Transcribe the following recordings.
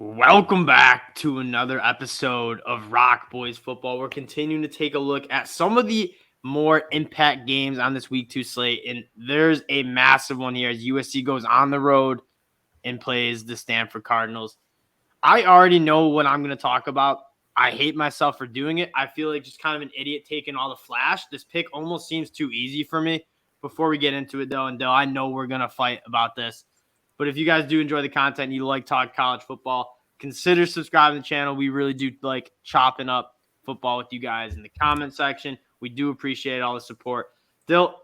Welcome back to another episode of ROC Boys Football. We're continuing to take a look at some of the more impact games on this Week 2 slate, and there's a massive one here as USC goes on the road and plays the Stanford Cardinals. I already know what I'm going to talk about. I hate myself for doing it. I feel like just kind of an idiot taking all the flash. This pick almost seems too easy for me. Before we get into it, though, I know we're going to fight about this. But if you guys do enjoy the content and you like talk college football, consider subscribing to the channel. We really do like chopping up football with you guys in the comment section. We do appreciate all the support. Dill,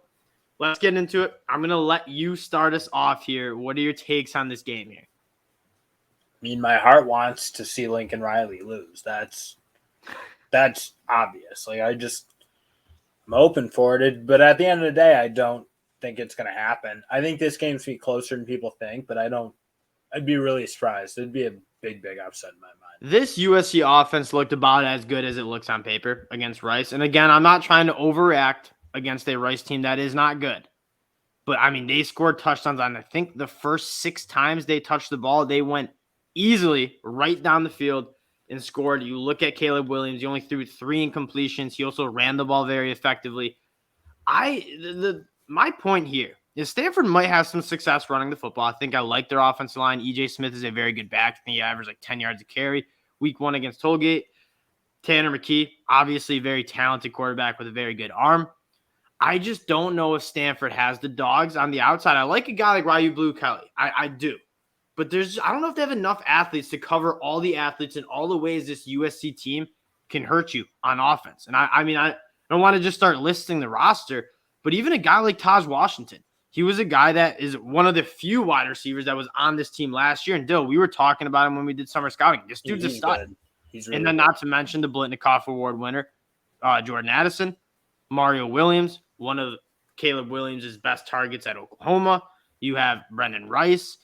let's get into it. I'm going to let you start us off here. What are your takes on this game here? I mean, my heart wants to see Lincoln Riley lose. That's obvious. I'm hoping for it. But at the end of the day, I don't think it's going to happen. I think this game's be closer than people think, but I'd be really surprised. It'd be a big upset in my mind. This USC offense looked about as good as it looks on paper against Rice. And again, I'm not trying to overreact against a Rice team that is not good. But, I mean, they scored touchdowns on, I think, the first 6 times they touched the ball. They went easily right down the field and scored. You look at Caleb Williams, he only threw 3 incompletions. He also ran the ball very effectively. My point here is Stanford might have some success running the football. I think I like their offensive line. E.J. Smith is a very good back. I think he averaged like 10 yards a carry. Week 1 against Tollgate. Tanner McKee, obviously a very talented quarterback with a very good arm. I just don't know if Stanford has the dogs on the outside. I like a guy like Ryu Blue Kelly. I do. But I don't know if they have enough athletes to cover all the athletes and all the ways this USC team can hurt you on offense. And I don't want to just start listing the roster, but even a guy like Taj Washington, he was a guy that is one of the few wide receivers that was on this team last year. And Dill, we were talking about him when we did summer scouting. This dude's a stud. And then not to mention the Blitnikoff Award winner, Jordan Addison, Mario Williams, one of Caleb Williams' best targets at Oklahoma. You have Brendan Rice,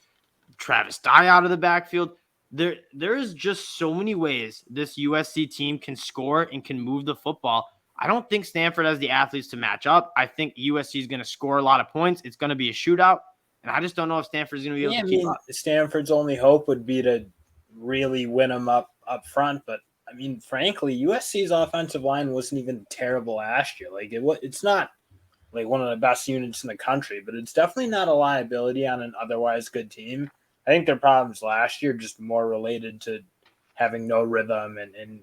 Travis Dye out of the backfield. There is just so many ways this USC team can score and can move the football. I don't think Stanford has the athletes to match up. I think USC is going to score a lot of points. It's going to be a shootout, and I just don't know if Stanford's going to be able to keep up. Stanford's only hope would be to really win them up front, but I mean, frankly, USC's offensive line wasn't even terrible last year. It's not like one of the best units in the country, but it's definitely not a liability on an otherwise good team. I think their problems last year just more related to having no rhythm and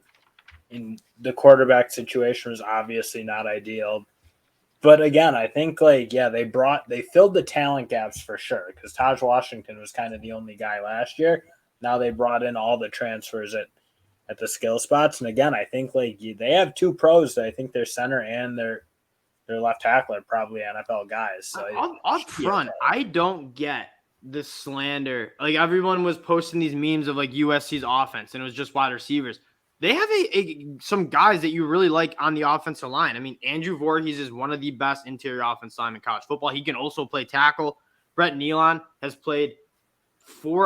the quarterback situation was obviously not ideal. But again, I think they filled the talent gaps for sure because Taj Washington was kind of the only guy last year. Now they brought in all the transfers at the skill spots. And again, I think they have 2 pros. I think their center and their left tackle are probably NFL guys. So up front, I don't get the slander. Like everyone was posting these memes of like USC's offense and it was just wide receivers. They have some guys that you really like on the offensive line. I mean, Andrew Voorhees is one of the best interior offensive linemen in college football. He can also play tackle. Brett Nealon has played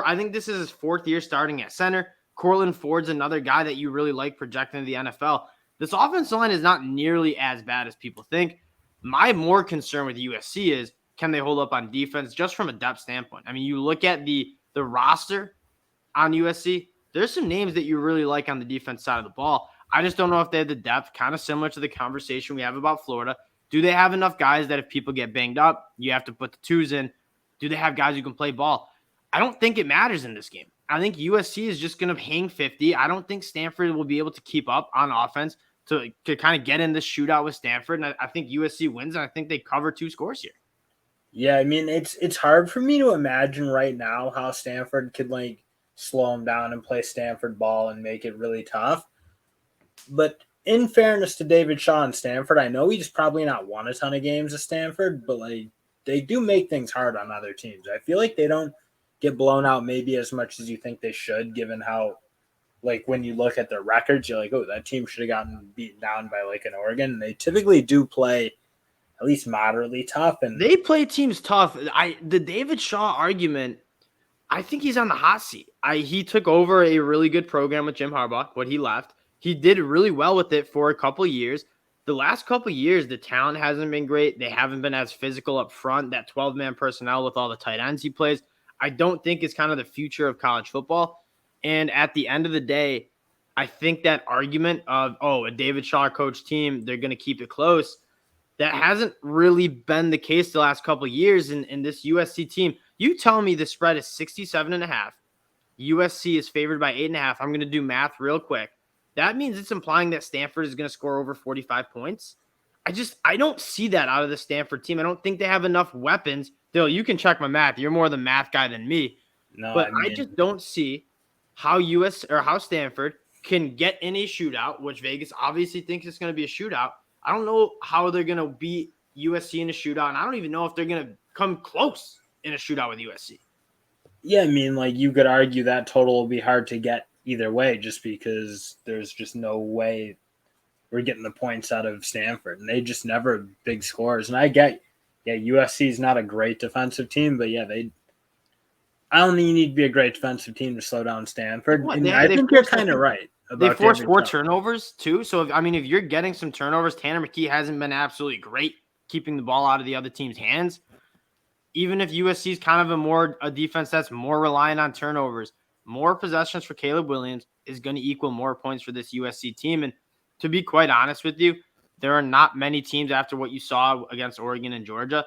I think this is his 4th year starting at center. Cortland Ford's another guy that you really like projecting to the NFL. This offensive line is not nearly as bad as people think. My more concern with USC is, can they hold up on defense just from a depth standpoint? I mean, you look at the roster on USC, there's some names that you really like on the defense side of the ball. I just don't know if they have the depth, kind of similar to the conversation we have about Florida. Do they have enough guys that if people get banged up, you have to put the 2s in? Do they have guys who can play ball? I don't think it matters in this game. I think USC is just going to hang 50. I don't think Stanford will be able to keep up on offense to kind of get in this shootout with Stanford. And I think USC wins, and I think they cover 2 scores here. Yeah, I mean, it's hard for me to imagine right now how Stanford could slow them down and play Stanford ball and make it really tough. But in fairness to David Shaw and Stanford, I know he's probably not won a ton of games at Stanford, but they do make things hard on other teams. I feel like they don't get blown out maybe as much as you think they should, given how when you look at their records, you're like, oh, that team should have gotten beaten down by an Oregon. And they typically do play at least moderately tough. And they play teams tough. The David Shaw argument, I think he's on the hot seat. He took over a really good program with Jim Harbaugh, what he left. He did really well with it for a couple of years. The last couple of years, the talent hasn't been great. They haven't been as physical up front. That 12-man personnel with all the tight ends he plays, I don't think is kind of the future of college football. And at the end of the day, I think that argument of, a David Shaw coach team, they're going to keep it close, that hasn't really been the case the last couple of years in this USC team. You tell me the spread is 67.5. USC is favored by 8.5. I'm going to do math real quick. That means it's implying that Stanford is going to score over 45 points. I don't see that out of the Stanford team. I don't think they have enough weapons. Dill, you can check my math. You're more the math guy than me. No, But I just don't see how how Stanford can get in a shootout, which Vegas obviously thinks it's going to be a shootout. I don't know how they're going to beat USC in a shootout, and I don't even know if they're going to come close in a shootout with USC. Yeah, I mean, like, you could argue that total will be hard to get either way just because there's just no way we're getting the points out of Stanford. And they just never big scores. And I get, USC is not a great defensive team, but I don't think you need to be a great defensive team to slow down Stanford. And I think you're kind of right. They forced 4 turnovers, too. So, if you're getting some turnovers, Tanner McKee hasn't been absolutely great keeping the ball out of the other team's hands. Even if USC is kind of a defense that's more reliant on turnovers, more possessions for Caleb Williams is going to equal more points for this USC team. And to be quite honest with you, there are not many teams after what you saw against Oregon and Georgia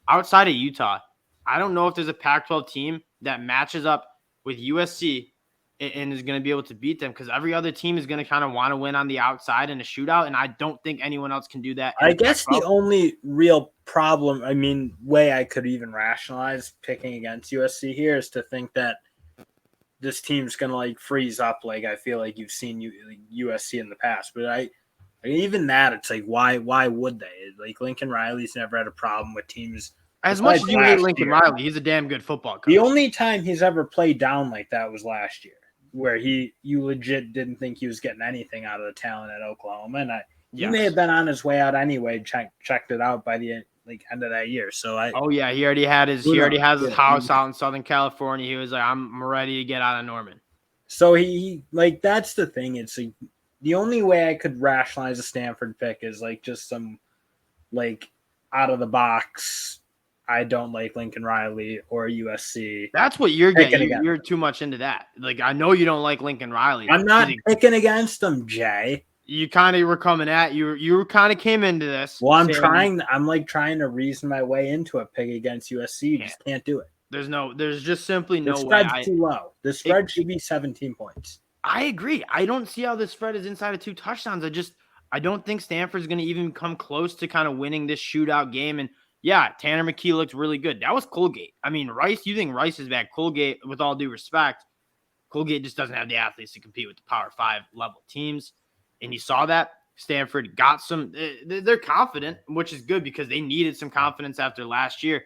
outside of Utah. I don't know if there's a Pac-12 team that matches up with USC and is going to be able to beat them, because every other team is going to kind of want to win on the outside in a shootout, and I don't think anyone else can do that. I guess the only real problem, way I could even rationalize picking against USC here is to think that this team's going to like freeze up. Like, I feel like you've seen USC in the past, but even that, it's like, why would they? Like, Lincoln Riley's never had a problem with teams. As much as you hate Lincoln Riley, he's a damn good football coach. The only time he's ever played down like that was last year, where you legit didn't think he was getting anything out of the talent at Oklahoma. And he may have been on his way out anyway, checked it out by the end of that year. So he already has his house out in Southern California. He was like, I'm ready to get out of Norman. So he that's the thing. It's like, the only way I could rationalize a Stanford pick is like just some out of the box, I don't like Lincoln Riley or USC. That's what you're getting. You're too much into that. Like, I know you don't like Lincoln Riley. I'm not picking against them, Jay. You kind of were coming at you kind of came into this. Well, I'm trying to reason my way into a pick against USC. You just can't do it. There's just simply no way. The spread's too low. The spread should be 17 points. I agree. I don't see how the spread is inside of 2 touchdowns. I don't think Stanford's going to even come close to kind of winning this shootout game. And yeah, Tanner McKee looked really good. That was Colgate. Rice, you think Rice is bad. Colgate, with all due respect, Colgate just doesn't have the athletes to compete with the Power 5 level teams. And you saw that. Stanford got some – they're confident, which is good because they needed some confidence after last year.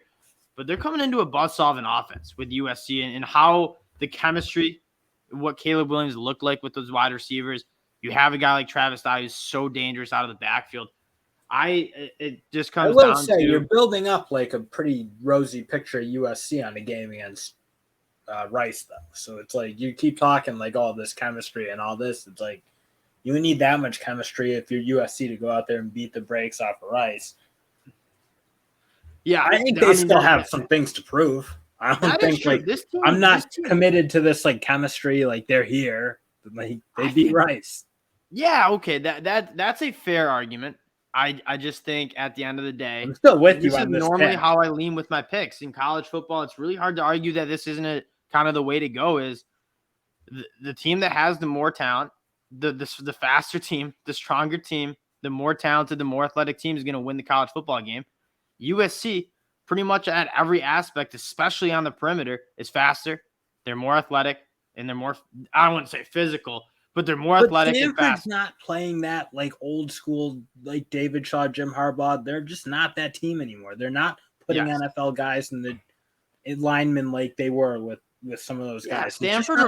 But they're coming into a buzzsaw of an offense with USC and how the chemistry, what Caleb Williams looked like with those wide receivers. You have a guy like Travis Dye who's so dangerous out of the backfield. It just comes down to – you're building up like a pretty rosy picture of USC on a game against Rice, though. So it's like you keep talking like all this chemistry and all this. It's like you need that much chemistry if you're USC to go out there and beat the brakes off of Rice. Yeah, I think they still have some things to prove. I don't think I'm not committed to this like chemistry. Like they're here, they beat Rice. Yeah, okay, that's a fair argument. I just think at the end of the day, I'm still with you on this. This is normally how I lean with my picks in college football. It's really hard to argue that this isn't kind of the way to go. Is the team that has the more talent, the faster team, the stronger team, the more talented, the more athletic team is going to win the college football game. USC, pretty much at every aspect, especially on the perimeter, is faster. They're more athletic, and they're more, I don't want to say physical, but they're more athletic and fast. Not playing that like old school, like David Shaw, Jim Harbaugh. They're just not that team anymore. They're not putting NFL guys in the linemen like they were with some of those guys. Stanford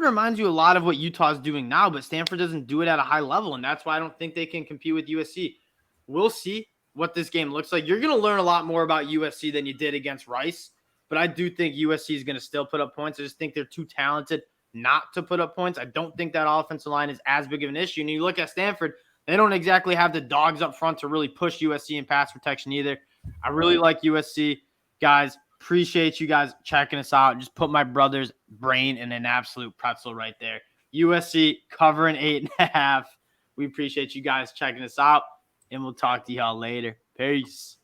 reminds you a lot of what Utah's doing now, but Stanford doesn't do it at a high level, and that's why I don't think they can compete with USC. We'll see what this game looks like. You're going to learn a lot more about USC than you did against Rice, but I do think USC is going to still put up points. I just think they're too talented not to put up points. I don't think that offensive line is as big of an issue. And you look at Stanford, they don't exactly have the dogs up front to really push USC in pass protection either. I really like USC, guys. Appreciate you guys checking us out. Just put my brother's brain in an absolute pretzel right there. USC covering 8.5. We appreciate you guys checking us out, and we'll talk to y'all later. Peace.